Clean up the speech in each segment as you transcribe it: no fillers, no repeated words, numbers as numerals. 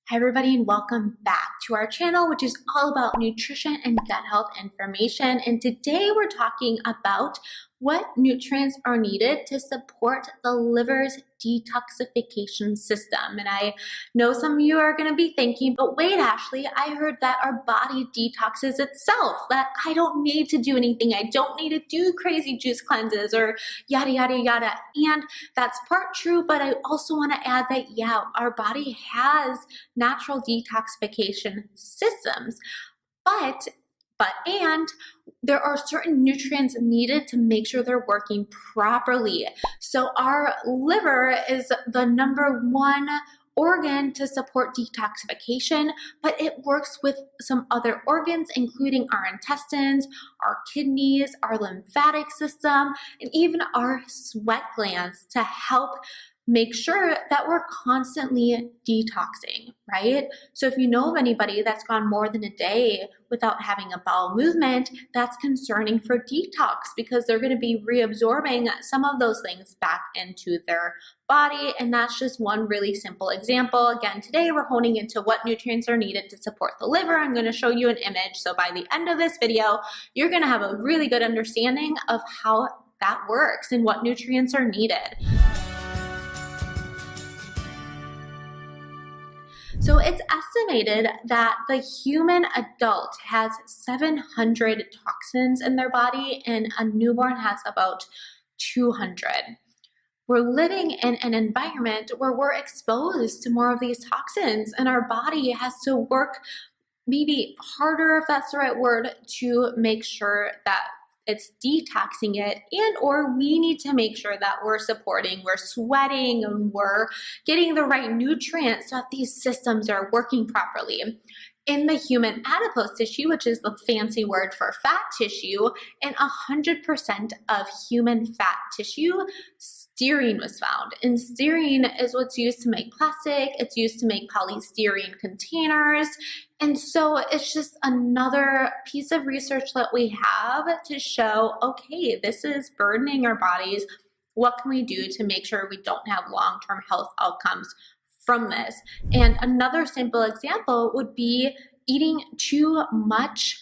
Hi everybody and welcome back to our channel, which is all about nutrition and gut health information. And today we're talking about what nutrients are needed to support the liver's detoxification system. And I know some of you are going to be thinking, but wait, Ashley, I heard that our body detoxes itself, that I don't need to do anything. I don't need to do crazy juice cleanses or yada, yada, yada. And that's part true, but I also want to add that, yeah, our body has natural detoxification systems, but there are certain nutrients needed to make sure they're working properly. So our liver is the number one organ to support detoxification, but it works with some other organs, including our intestines, our kidneys, our lymphatic system, and even our sweat glands to help make sure that we're constantly detoxing, right? So if you know of anybody that's gone more than a day without having a bowel movement, that's concerning for detox because they're going to be reabsorbing some of those things back into their body. And that's just one really simple example. Again, today we're honing into what nutrients are needed to support the liver. I'm going to show you an image. So by the end of this video, you're going to have a really good understanding of how that works and what nutrients are needed. So it's estimated that the human adult has 700 toxins in their body and a newborn has about 200. We're living in an environment where we're exposed to more of these toxins and our body has to work maybe harder, if that's the right word, to make sure that it's detoxing it, and or we need to make sure that we're sweating, and we're getting the right nutrients so that these systems are working properly. In the human adipose tissue, which is the fancy word for fat tissue, in 100% of human fat tissue, stearine was found. And stearine is what's used to make plastic. It's used to make polystyrene containers. And so it's just another piece of research that we have to show, okay, this is burdening our bodies. What can we do to make sure we don't have long-term health outcomes from this? And another simple example would be eating too much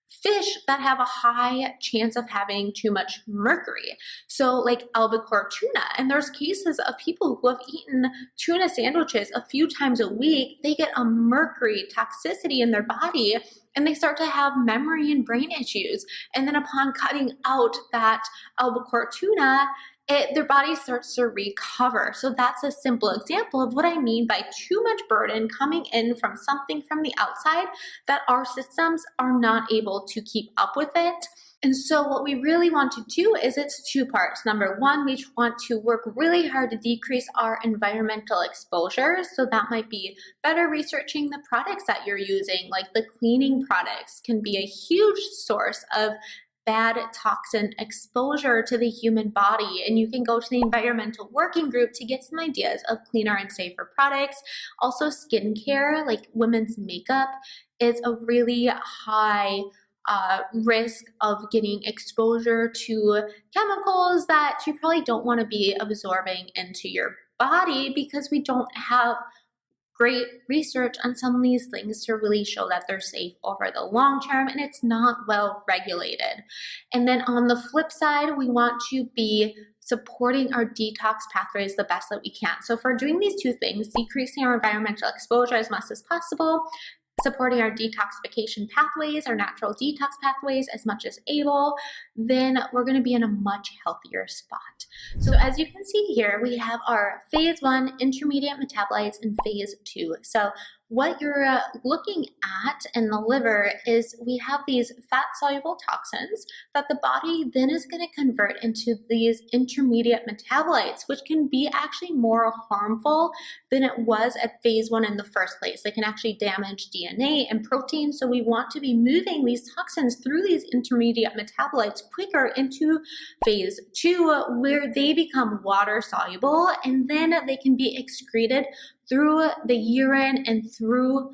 fish that have a high chance of having too much mercury. So like albacore tuna, and there's cases of people who have eaten tuna sandwiches a few times a week, they get a mercury toxicity in their body and they start to have memory and brain issues. And then upon cutting out that albacore tuna, their body starts to recover. So that's a simple example of what I mean by too much burden coming in from something from the outside that our systems are not able to keep up with it. And so what we really want to do is it's two parts. Number one, we want to work really hard to decrease our environmental exposure. So that might be better researching the products that you're using, like the cleaning products can be a huge source of bad toxin exposure to the human body. And you can go to the environmental working group to get some ideas of cleaner and safer products. Also skincare, like women's makeup, is a really high risk of getting exposure to chemicals that you probably don't want to be absorbing into your body because we don't have great research on some of these things to really show that they're safe over the long term, and it's not well regulated. And then on the flip side, we want to be supporting our detox pathways the best that we can. So for doing these two things, decreasing our environmental exposure as much as possible, supporting our detoxification pathways, our natural detox pathways as much as able, then we're going to be in a much healthier spot. So as you can see here, we have our phase 1 intermediate metabolites and phase 2. So what you're looking at in the liver is we have these fat-soluble toxins that the body then is going to convert into these intermediate metabolites, which can be actually more harmful than it was at phase 1 in the first place. They can actually damage DNA and protein, so we want to be moving these toxins through these intermediate metabolites quicker into phase 2, where they become water-soluble, and then they can be excreted through the urine and through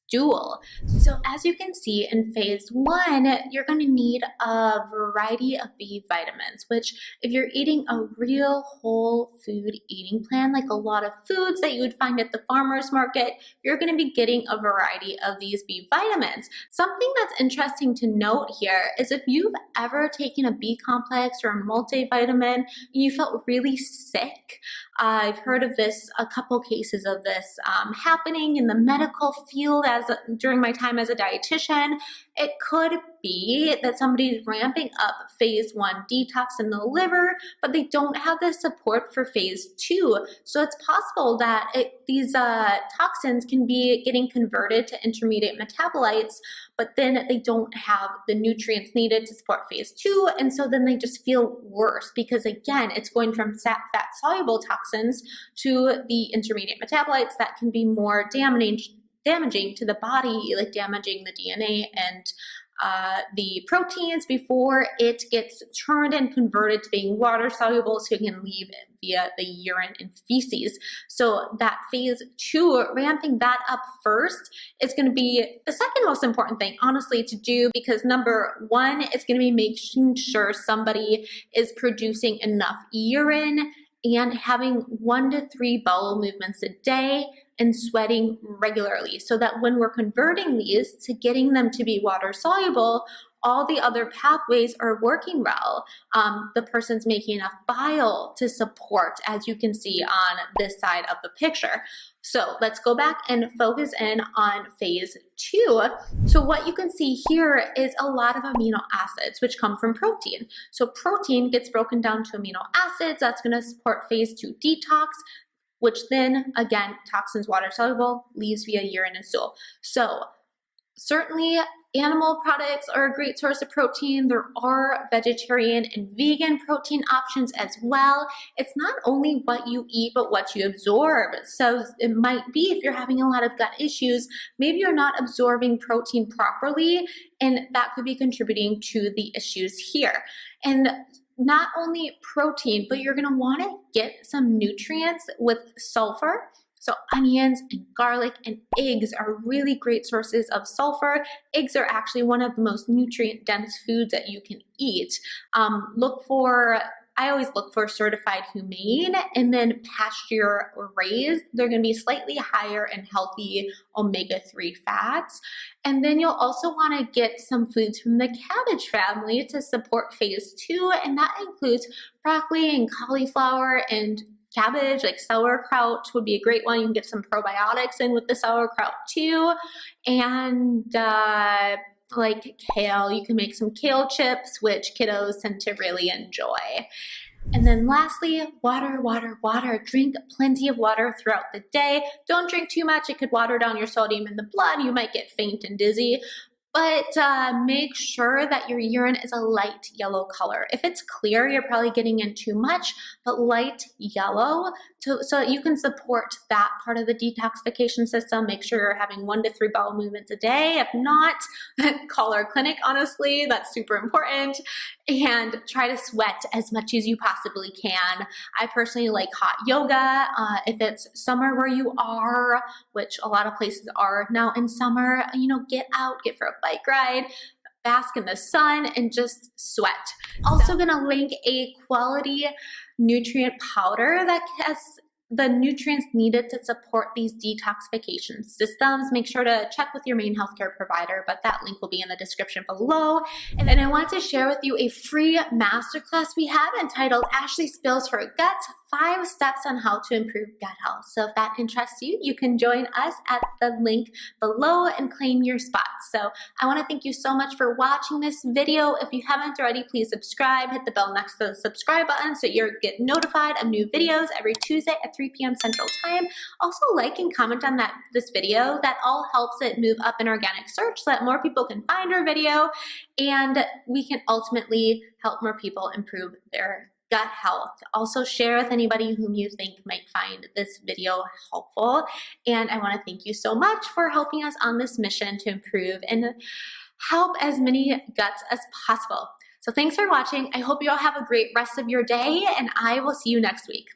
stool. So as you can see in phase 1, you're going to need a variety of B vitamins, which if you're eating a real whole food eating plan, like a lot of foods that you would find at the farmer's market, you're going to be getting a variety of these B vitamins. Something that's interesting to note here is if you've ever taken a B complex or a multivitamin and you felt really sick, I've heard of this, a couple cases of this happening in the medical field during my time as a dietitian. It could be that somebody's ramping up phase 1 detox in the liver, but they don't have the support for phase 2. So it's possible that these toxins can be getting converted to intermediate metabolites, but then they don't have the nutrients needed to support phase 2, and so then they just feel worse because, again, it's going from fat-soluble toxins to the intermediate metabolites that can be more damaging to the body, like damaging the DNA and the proteins before it gets turned and converted to being water soluble so it can leave via the urine and feces. So that phase 2, ramping that up first, is going to be the second most important thing, honestly, to do, because number 1 is going to be making sure somebody is producing enough urine and having 1 to 3 bowel movements a day and sweating regularly, so that when we're converting these to getting them to be water soluble, all the other pathways are working well. The person's making enough bile to support, as you can see on this side of the picture. So let's go back and focus in on phase 2. So what you can see here is a lot of amino acids, which come from protein. So protein gets broken down to amino acids. That's going to support phase 2 detox, which then, again, toxins water soluble, leaves via urine and stool. So certainly animal products are a great source of protein. There are vegetarian and vegan protein options as well. It's not only what you eat, but what you absorb. So it might be, if you're having a lot of gut issues, maybe you're not absorbing protein properly, and that could be contributing to the issues here. And not only protein, but you're going to want to get some nutrients with sulfur. So onions and garlic and eggs are really great sources of sulfur. Eggs are actually one of the most nutrient-dense foods that you can eat. I always look for certified humane and then pasture raised. They're going to be slightly higher in healthy omega-3 fats. And then you'll also want to get some foods from the cabbage family to support phase 2, and that includes broccoli and cauliflower and cabbage. Like sauerkraut would be a great one. You can get some probiotics in with the sauerkraut too. And like kale, you can make some kale chips, which kiddos tend to really enjoy. And then lastly, water, water, water. Drink plenty of water throughout the day. Don't drink too much. It could water down your sodium in the blood. You might get faint and dizzy. But make sure that your urine is a light yellow color. If it's clear, you're probably getting in too much, but light yellow, so you can support that part of the detoxification system. Make sure you're having 1 to 3 bowel movements a day. If not, call our clinic, honestly. That's super important. And try to sweat as much as you possibly can. I personally like hot yoga. If it's summer where you are, which a lot of places are now in summer, get out, get for a bike ride, bask in the sun, and just sweat. Also gonna link a quality nutrient powder that has the nutrients needed to support these detoxification systems. Make sure to check with your main healthcare provider, but that link will be in the description below. And then I want to share with you a free masterclass we have entitled Ashley Spills Her Guts, 5 Steps on How to Improve Gut Health. So if that interests you, you can join us at the link below and claim your spot. So I want to thank you so much for watching this video. If you haven't already, please subscribe. Hit the bell next to the subscribe button so you get notified of new videos every Tuesday at 3 p.m. Central Time. Also, like and comment on this video. That all helps it move up in organic search so that more people can find our video, and we can ultimately help more people improve their gut health. Also share with anybody whom you think might find this video helpful. And I want to thank you so much for helping us on this mission to improve and help as many guts as possible. So thanks for watching. I hope you all have a great rest of your day, and I will see you next week.